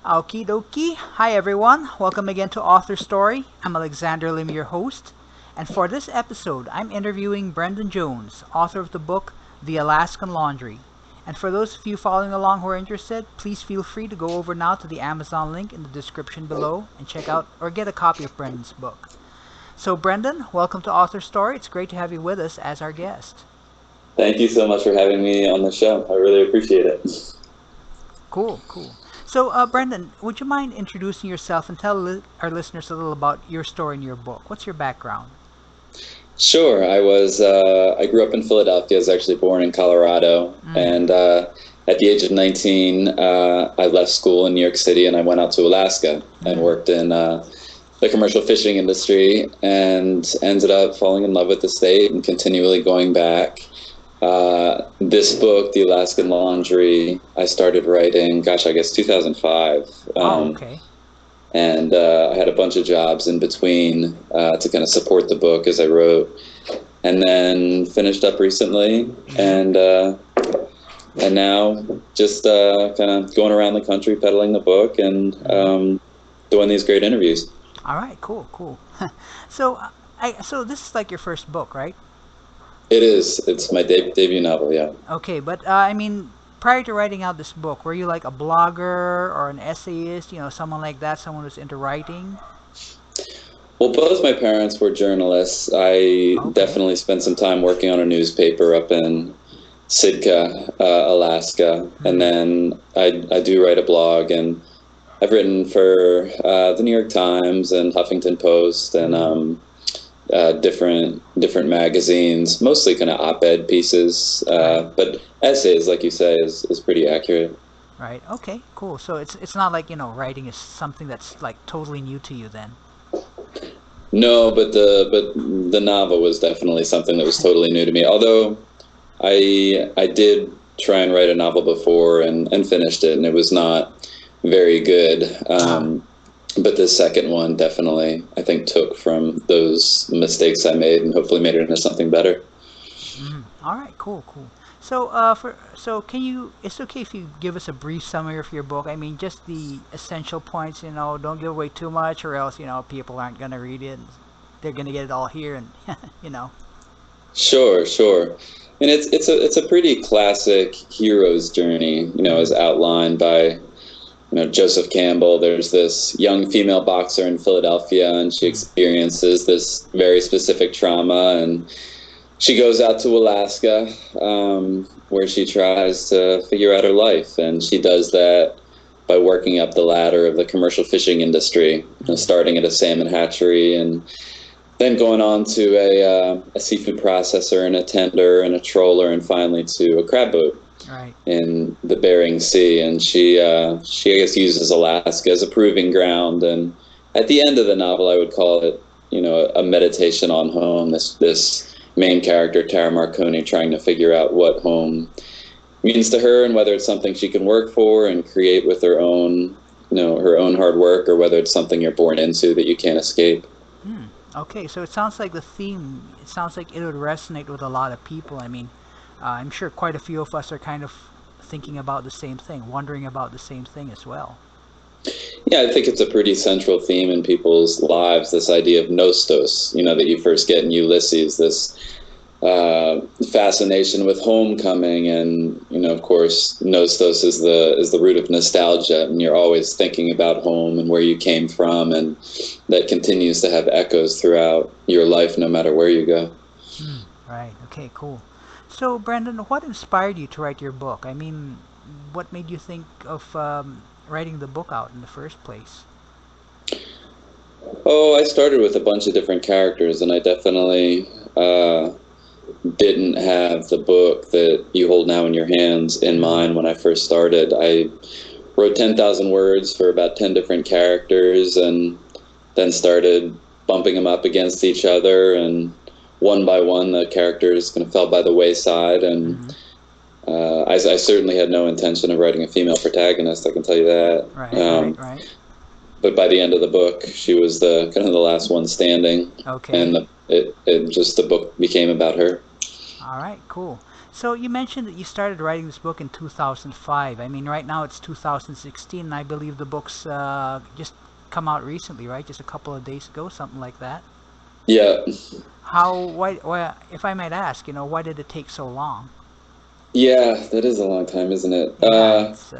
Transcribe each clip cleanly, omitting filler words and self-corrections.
Okie dokie. Hi everyone. Welcome again to AuthorStory. I'm Alexander Lim, your host. And for this episode, I'm interviewing Brendan Jones, author of the book The Alaskan Laundry. And for those of you following along who are interested, please feel free to go over now to the Amazon link in the description below and check out or get a copy of Brendan's book. So Brendan, welcome to AuthorStory. It's great to have you with us as our guest. Thank you so much for having me on the show. I really appreciate it. Cool, cool. So, Brendan, would you mind introducing yourself and tell our listeners a little about your story and your book? What's your background? Sure. I grew up in Philadelphia. I was actually born in Colorado. And at the age of 19, I left school in New York City and I went out to Alaska and worked in the commercial fishing industry and ended up falling in love with the state and continually going back. This book, The Alaskan Laundry, I started writing, I guess 2005. Okay. And I had a bunch of jobs in between to kind of support the book as I wrote, and then finished up recently, and now just kind of going around the country peddling the book and doing these great interviews. All right, cool, cool. So, so this is like your first book, right? It is. It's my debut novel, yeah. Okay, but I mean, prior to writing out this book, were you like a blogger or an essayist? Someone like that, someone who's into writing? Well, both my parents were journalists. I definitely spent some time working on a newspaper up in Sitka, Alaska, and then I do write a blog, and I've written for the New York Times and Huffington Post and different magazines, mostly kind of op-ed pieces, but essays, like you say, is pretty accurate. Right. Okay. Cool. So it's not like writing is something that's like totally new to you then. No, but the novel was definitely something that was totally new to me. Although I did try and write a novel before and finished it, and it was not very good. But the second one definitely, I think, took from those mistakes I made and hopefully made it into something better. All right, cool, cool. So, can you? It's okay if you give us a brief summary of your book. I mean, just the essential points. Don't give away too much, or else people aren't gonna read it. They're gonna get it all here, and you know. Sure, sure. And it's a pretty classic hero's journey, as outlined by Joseph Campbell. There's this young female boxer in Philadelphia, and she experiences this very specific trauma, and she goes out to Alaska, where she tries to figure out her life, and she does that by working up the ladder of the commercial fishing industry, starting at a salmon hatchery and then going on to a seafood processor and a tender and a troller and finally to a crab boat. Right. In the Bering Sea, and she I guess uses Alaska as a proving ground. And at the end of the novel, I would call it a meditation on home. This main character, Tara Marconi, trying to figure out what home means to her and whether it's something she can work for and create with her own hard work, or whether it's something you're born into that you can't escape. Okay, so it sounds like the theme. It sounds like it would resonate with a lot of people. I mean, I'm sure quite a few of us are kind of thinking about the same thing, wondering about the same thing as well. Yeah, I think it's a pretty central theme in people's lives, this idea of nostos, that you first get in Ulysses, this fascination with homecoming. And, of course, nostos is the root of nostalgia, and you're always thinking about home and where you came from, and that continues to have echoes throughout your life, no matter where you go. Right, okay, cool. So, Brandon, what inspired you to write your book? I mean, what made you think of writing the book out in the first place? Oh, I started with a bunch of different characters, and I definitely didn't have the book that you hold now in your hands in mind when I first started. I wrote 10,000 words for about 10 different characters, and then started bumping them up against each other, and one by one the characters kind of fell by the wayside, and I certainly had no intention of writing a female protagonist, I can tell you that. Right. But by the end of the book, she was the kind of the last one standing. Okay. And the book became about her. All right, cool. So you mentioned that you started writing this book in 2005. I mean, right now it's 2016, and I believe the book's just come out recently, right? Just a couple of days ago, something like that. Yeah. Why, if I might ask, why did it take so long? Yeah, that is a long time, isn't it? Yeah, it's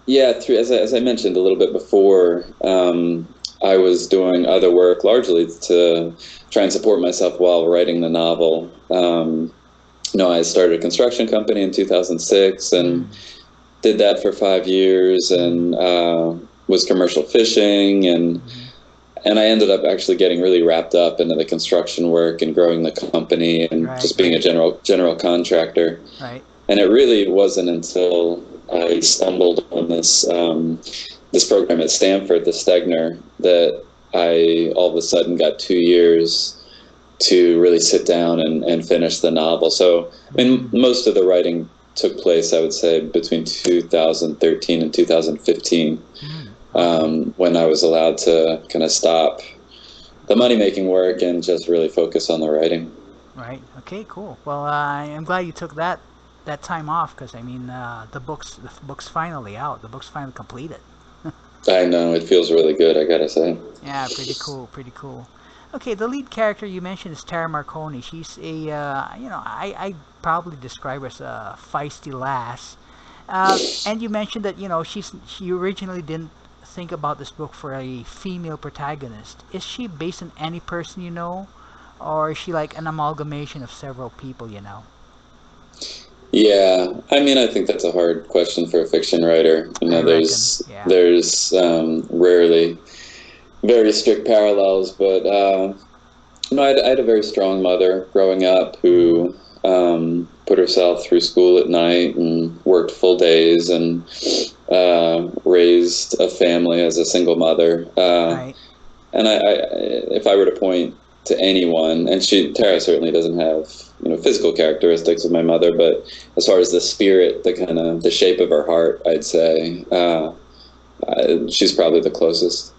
Yeah, as I mentioned a little bit before, I was doing other work largely to try and support myself while writing the novel. I started a construction company in 2006 and mm, did that for 5 years, mm, and was commercial fishing, mm, and I ended up actually getting really wrapped up into the construction work and growing the company and right, just being a right, general contractor. right. And it really wasn't until I stumbled on this program at Stanford, the Stegner, that I all of a sudden got 2 years to really sit down and finish the novel. So, I mean, Mm, most of the writing took place, I would say, between 2013 and 2015, okay. when I was allowed to kind of stop the money making work and just really focus on the writing. Right. Okay. Cool. Well, I'm glad you took that time off because I mean, the book's finally out. The book's finally completed. I know it feels really good, I gotta say. Yeah. Pretty cool. Pretty cool. Okay. The lead character you mentioned is Tara Marconi. She's I probably describe her as a feisty lass. And you mentioned that she originally didn't think about this book for a female protagonist. Is she based on any person you know, or is she like an amalgamation of several people you know? Yeah, I mean, I think that's a hard question for a fiction writer. I reckon. There's Yeah. rarely very strict parallels, but I had a very strong mother growing up Mm, who put herself through school at night and worked full days and raised a family as a single mother. right. And if I were to point to anyone, and Tara certainly doesn't have physical characteristics of my mother, but as far as the spirit, the shape of her heart, I'd say she's probably the closest.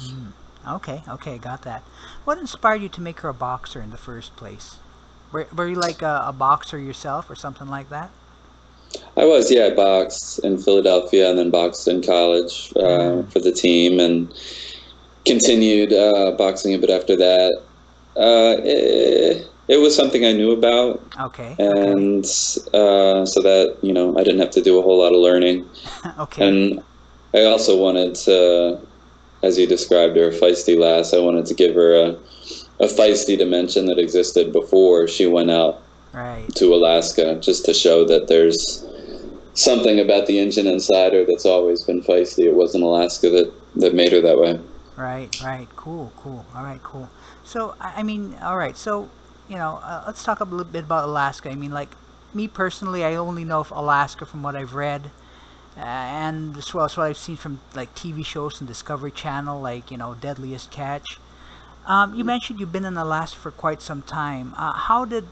Mm. Okay. Okay. Got that. What inspired you to make her a boxer in the first place? Were you like a boxer yourself or something like that? I was, yeah, I boxed in Philadelphia and then boxed in college Mm. for the team and continued boxing a bit after that. It was something I knew about, Okay. Okay. and so that I didn't have to do a whole lot of learning. Okay. And I also wanted to, as you described her, a feisty lass. I wanted to give her a feisty dimension that existed before she went out Right. to Alaska, just to show that there's something about the engine inside her that's always been feisty. It wasn't Alaska that made her that way. Right. Right. Cool. Cool. All right. Cool. So I mean, all right. So let's talk a little bit about Alaska. I mean, like me personally, I only know of Alaska from what I've read, and as well as what I've seen from like TV shows and Discovery Channel, like Deadliest Catch. You mentioned you've been in Alaska for quite some time. How did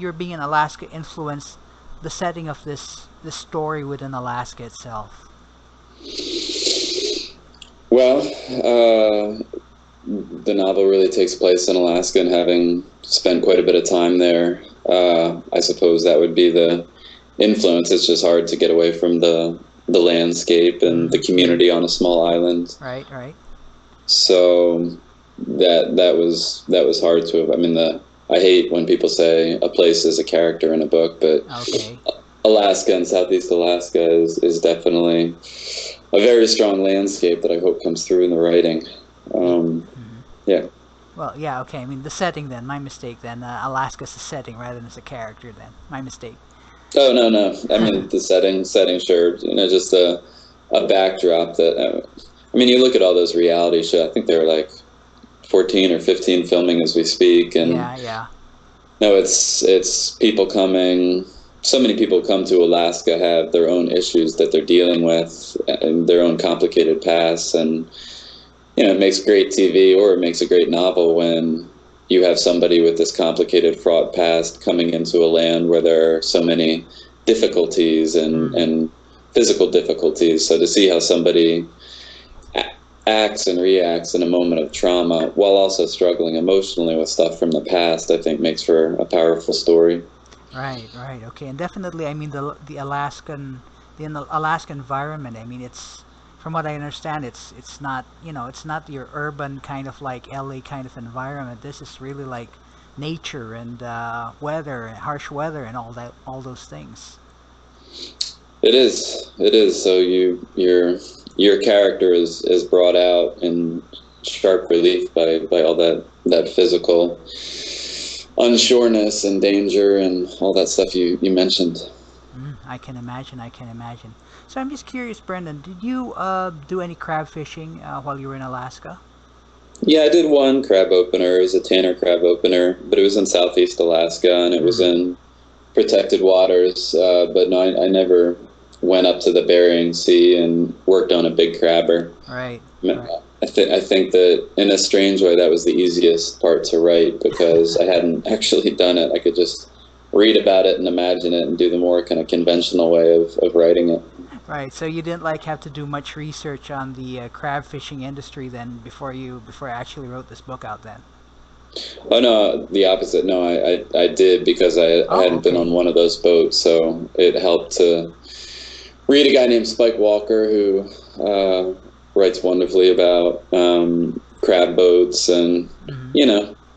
your being in Alaska influence the setting of this story within Alaska itself? Well, the novel really takes place in Alaska, and having spent quite a bit of time there, I suppose that would be the influence. It's just hard to get away from the landscape and the Mm-hmm. community on a small island. Right, right. So that was hard to have. I mean, the I hate when people say a place is a character in a book, but Okay. Alaska and Southeast Alaska is definitely a very strong landscape that I hope comes through in the writing. Yeah. Um, Hmm. yeah. Well, yeah. Okay. I mean, the setting then. My mistake then. Alaska's a setting rather than as a character then. My mistake. Oh no. I mean the setting, sure. Just a backdrop that. I mean, you look at all those reality shows. I think they're like 14 or 15 filming as we speak, and Yeah, yeah. no, it's people coming. So many people come to Alaska have their own issues that they're dealing with and their own complicated pasts, and it makes great TV or it makes a great novel when you have somebody with this complicated, fraught past coming into a land where there are so many difficulties and Mm. physical difficulties. So to see how somebody acts and reacts in a moment of trauma while also struggling emotionally with stuff from the past, I think makes for a powerful story. Right, right, okay, and definitely, I mean the Alaskan environment. I mean, it's from what I understand, it's not it's not your urban kind of like LA kind of environment. This is really like nature and weather, harsh weather, and all those things. It is. It is. So your character is brought out in sharp relief by all that physical unsureness and danger and all that stuff you mentioned. I can imagine. I can imagine. So I'm just curious, Brendan, did you do any crab fishing while you were in Alaska? Yeah, I did one crab opener. It was a Tanner crab opener, but it was in Southeast Alaska and it was Mm, in protected waters. But no, I never went up to the Bering Sea and worked on a big crabber. right, right. I think that in a strange way that was the easiest part to write because I hadn't actually done it. I could just read about it and imagine it and do the more kind of conventional way of writing it. Right. So you didn't like have to do much research on the crab fishing industry then before I actually wrote this book out then. Oh no, the opposite. No, I did because I Oh, hadn't been okay. on one of those boats, so it helped to read a guy named Spike Walker who writes wonderfully about crab boats, and Hmm.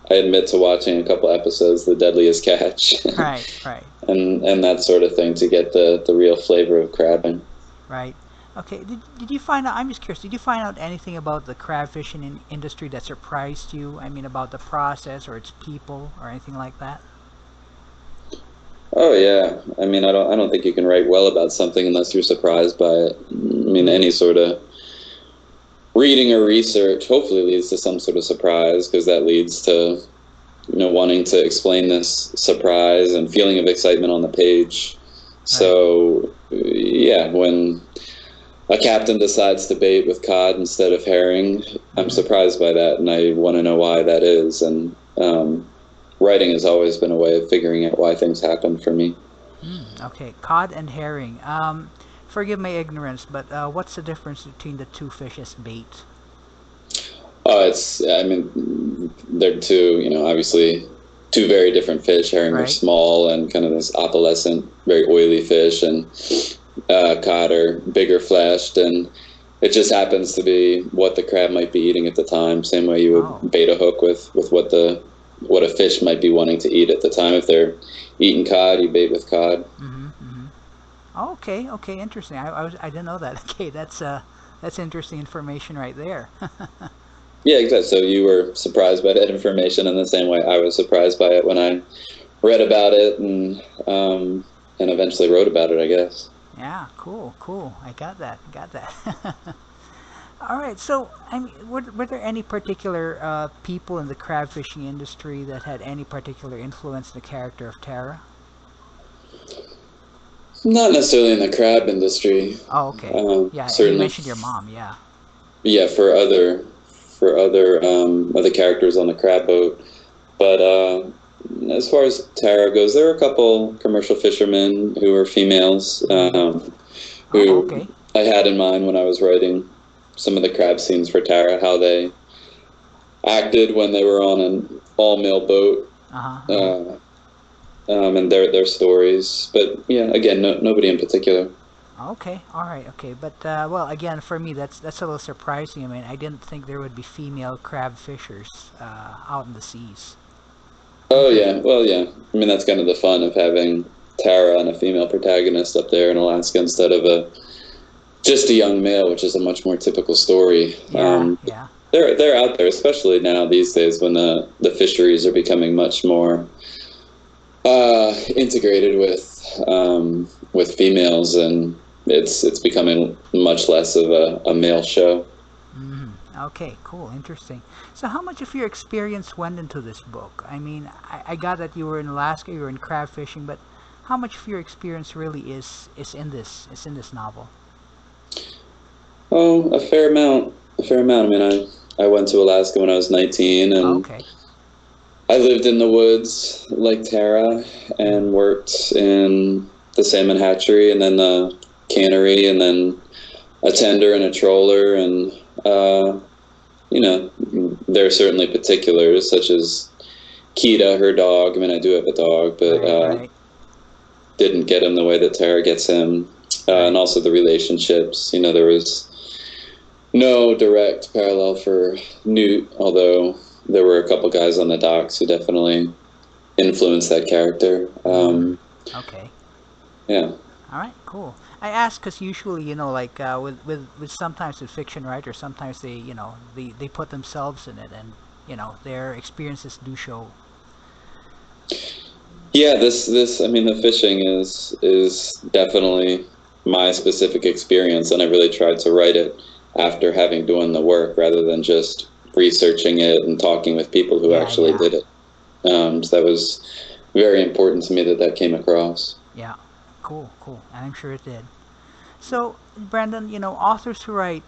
I admit to watching a couple episodes, The Deadliest Catch, Right, right, and that sort of thing to get the real flavor of crabbing. right. Okay. Did you find out? I'm just curious. Did you find out anything about the crab fishing industry that surprised you? I mean, about the process or its people or anything like that? Oh yeah, I mean I don't think you can write well about something unless you're surprised by it. I mean Mm, any sort of reading or research hopefully leads to some sort of surprise because that leads to wanting to explain this surprise and feeling of excitement on the page. right. So yeah, when a captain decides to bait with cod instead of herring, I'm Mm-hmm. surprised by that, and I want to know why that is. And writing has always been a way of figuring out why things happen for me. Okay. Cod and herring. Forgive my ignorance, but what's the difference between the two fishes bait? Oh, I mean, they're two, obviously two very different fish. Herring are Right. small and kind of this opalescent, very oily fish, and cod are bigger fleshed. And it just happens to be what the crab might be eating at the time. Same way you Oh. would bait a hook with what a fish might be wanting to eat at the time. If they're eating cod, you bait with cod. Mm-hmm. Mm-hmm. Oh, okay, okay, interesting. I didn't know that. Okay, that's interesting information right there. Yeah, exactly. So you were surprised by that information in the same way I was surprised by it when I read about it and eventually wrote about it, I guess. Yeah, cool, cool. I got that. All right. So, I mean, were there any particular people in the crab fishing industry that had any particular influence in the character of Tara? Not necessarily in the crab industry. Oh, okay. Yeah, and you Certainly, mentioned your mom. Yeah. yeah, for other characters on the crab boat. But as far as Tara goes, there are a couple commercial fishermen who were females Mm-hmm. Oh, who okay. I had in mind when I was writing some of the crab scenes for Tara, how they acted when they were on an all-male boat. Uh-huh. Uh-huh. Uh, and their stories. But yeah, again, nobody in particular. Okay, all right, okay, but well, again, for me, that's a little surprising. I mean, I didn't think there would be female crab fishers out in the seas. Oh Interest. yeah, well yeah. I mean that's kind of the fun of having Tara and a female protagonist up there in Alaska instead of a just a young male, which is a much more typical story. Yeah, yeah, They're out there, especially now these days when the fisheries are becoming much more integrated with females, and it's becoming much less of a male show. Okay, cool, interesting. So, how much of your experience went into this book? I mean, I got that you were in Alaska, you were in crab fishing, but how much of your experience really is in this novel? Oh, a fair amount. A fair amount. I mean, I went to Alaska when I was 19, and Okay. I lived in the woods like Tara Mm-hmm. and worked in the salmon hatchery and then the cannery and then a tender and a troller. And there are certainly particulars, such as Kita, her dog. I mean, I do have a dog, but Right. didn't get him the way that Tara gets him. And also the relationships. There was no direct parallel for Newt, although there were a couple guys on the docks who definitely influenced that character. Okay. Yeah. All right, cool. I ask because usually, like with sometimes with fiction writers, sometimes they put themselves in it, and their experiences do show. Yeah, this I mean, the fishing is definitely my specific experience, and I really tried to write it after having done the work rather than just researching it and talking with people who Yeah, actually yeah, did it. So that was very important to me that came across. yeah. Cool, cool. And I'm sure it did. So, Brandon, authors who write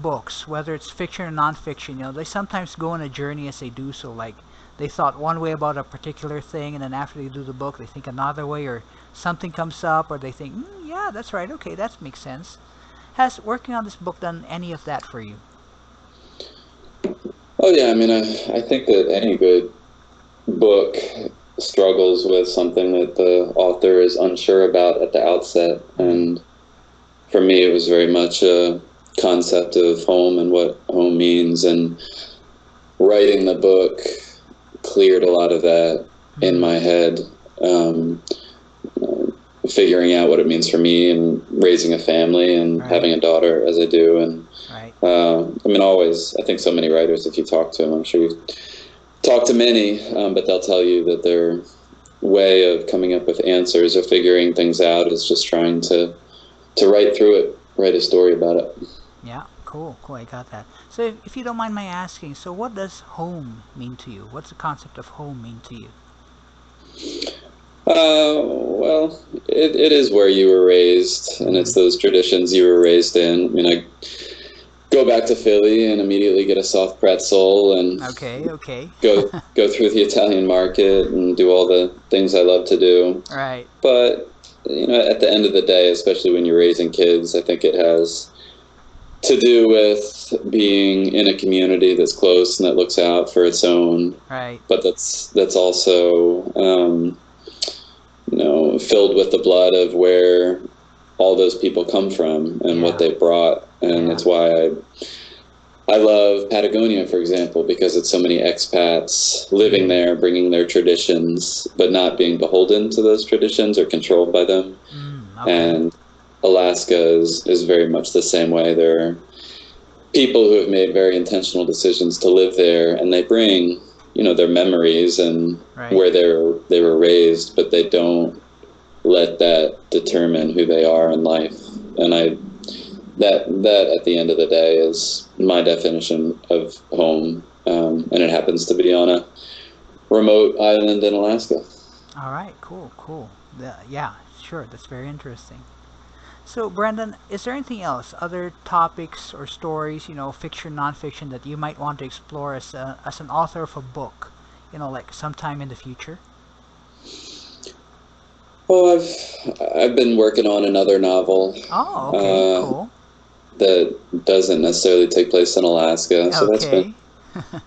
books, whether it's fiction or nonfiction, they sometimes go on a journey as they do so. Like they thought one way about a particular thing, and then after they do the book, they think another way, or something comes up, or they think, yeah, that's right, okay, that makes sense. Has working on this book done any of that for you? Oh yeah, I mean, I think that any good book struggles with something that the author is unsure about at the outset, and for me, it was very much a concept of home and what home means, and writing the book cleared a lot of that in my head. Um, Figuring out what it means for me and raising a family and Right, having a daughter as I do, and right. I mean, always. I think so many writers, if you talk to them, I'm sure you've talked to many, but they'll tell you that their way of coming up with answers or figuring things out is just trying to write through it, write a story about it. Yeah, cool, cool. I got that. So, if you don't mind my asking, so what does home mean to you? What's the concept of home mean to you? Well, it is where you were raised, and it's those traditions you were raised in. I mean, I go back to Philly and immediately get a soft pretzel and Okay, okay. go through the Italian market and do all the things I love to do. Right. But at the end of the day, especially when you're raising kids, I think it has to do with being in a community that's close and that looks out for its own. Right. But that's also filled with the blood of where all those people come from and what Yeah. they brought, and Yeah. that's why I love Patagonia, for example, because it's so many expats living there, bringing their traditions, but not being beholden to those traditions or controlled by them. Okay. And Alaska is very much the same way. There are people who have made very intentional decisions to live there, and they bring, their memories and Right. where they were raised, but they don't let that determine who they are in life. And that at the end of the day is my definition of home, and it happens to be on a remote island in Alaska. All right. Cool. Cool. Yeah. Sure. That's very interesting. So, Brandon, is there anything else, other topics or stories, fiction, nonfiction, that you might want to explore as an author of a book, like sometime in the future? Oh, I've been working on another novel Oh, okay. Cool. that doesn't necessarily take place in Alaska, so that's been Okay.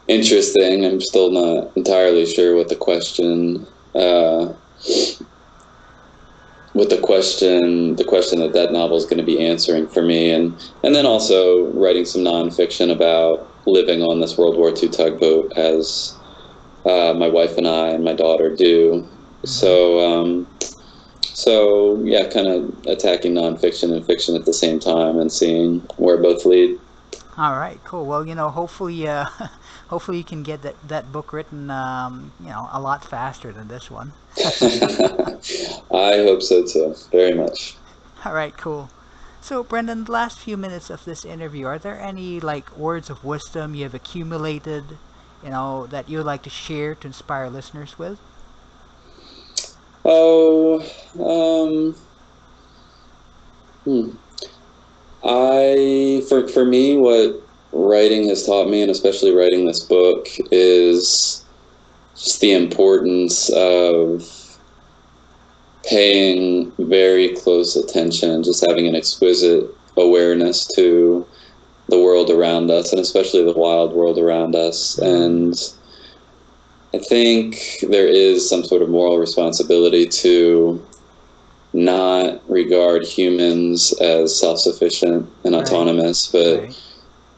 interesting. I'm still not entirely sure what the question that novel is going to be answering for me, and then also writing some nonfiction about living on this World War II tugboat as my wife and I and my daughter do. So yeah, kind of attacking nonfiction and fiction at the same time and seeing where both lead. All right, cool. Well, hopefully, hopefully you can get that book written, a lot faster than this one. I hope so too, very much. All right, cool. So, Brendan, the last few minutes of this interview, are there any like words of wisdom you have accumulated, that you would like to share to inspire listeners with? Oh, hmm. For me, what writing has taught me, and especially writing this book, is just the importance of paying very close attention, just having an exquisite awareness to the world around us, and especially the wild world around us. And I think there is some sort of moral responsibility to not regard humans as self-sufficient and autonomous, but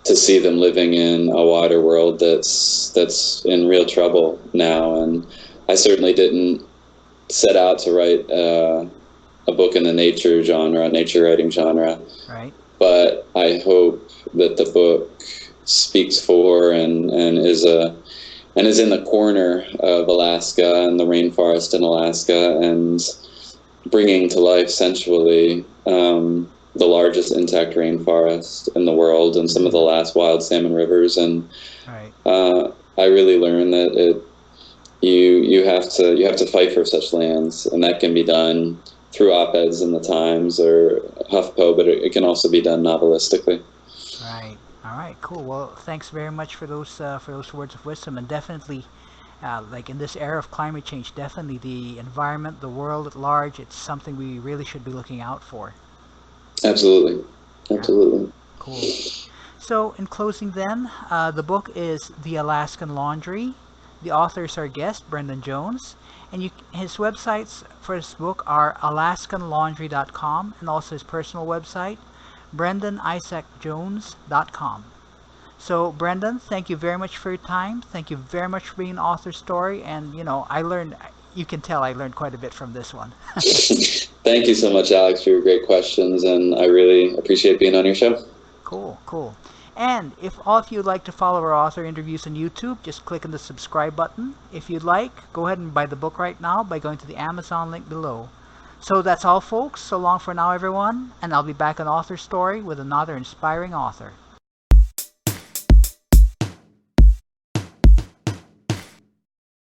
to see them living in a wider world that's in real trouble now. And I certainly didn't set out to write a book in the nature writing genre. But I hope that the book speaks for and is in the corner of Alaska and the rainforest in Alaska, and bringing to life sensually the largest intact rainforest in the world and some of the last wild salmon rivers. And I really learned that you have to fight for such lands, and that can be done through op-eds in the Times or HuffPo, but it can also be done novelistically. Right. All right. Cool. Well, thanks very much for those words of wisdom, and definitely, like in this era of climate change, definitely the environment, the world at large, it's something we really should be looking out for. Absolutely. Absolutely. Yeah. Cool. So, in closing, then, the book is The Alaskan Laundry. The authors are guest Brendan Jones, and his websites for his book are alaskanlaundry.com, and also his personal website, brendanisaacjones.com. So, Brendan, thank you very much for your time. Thank you very much for being AuthorStory, and you can tell I learned quite a bit from this one. Thank you so much, Alex, for your great questions, and I really appreciate being on your show. Cool, cool. And if all of you would like to follow our author interviews on YouTube, just click on the subscribe button. If you'd like, go ahead and buy the book right now by going to the Amazon link below. So that's all, folks. So long for now, everyone, and I'll be back on AuthorStory with another inspiring author.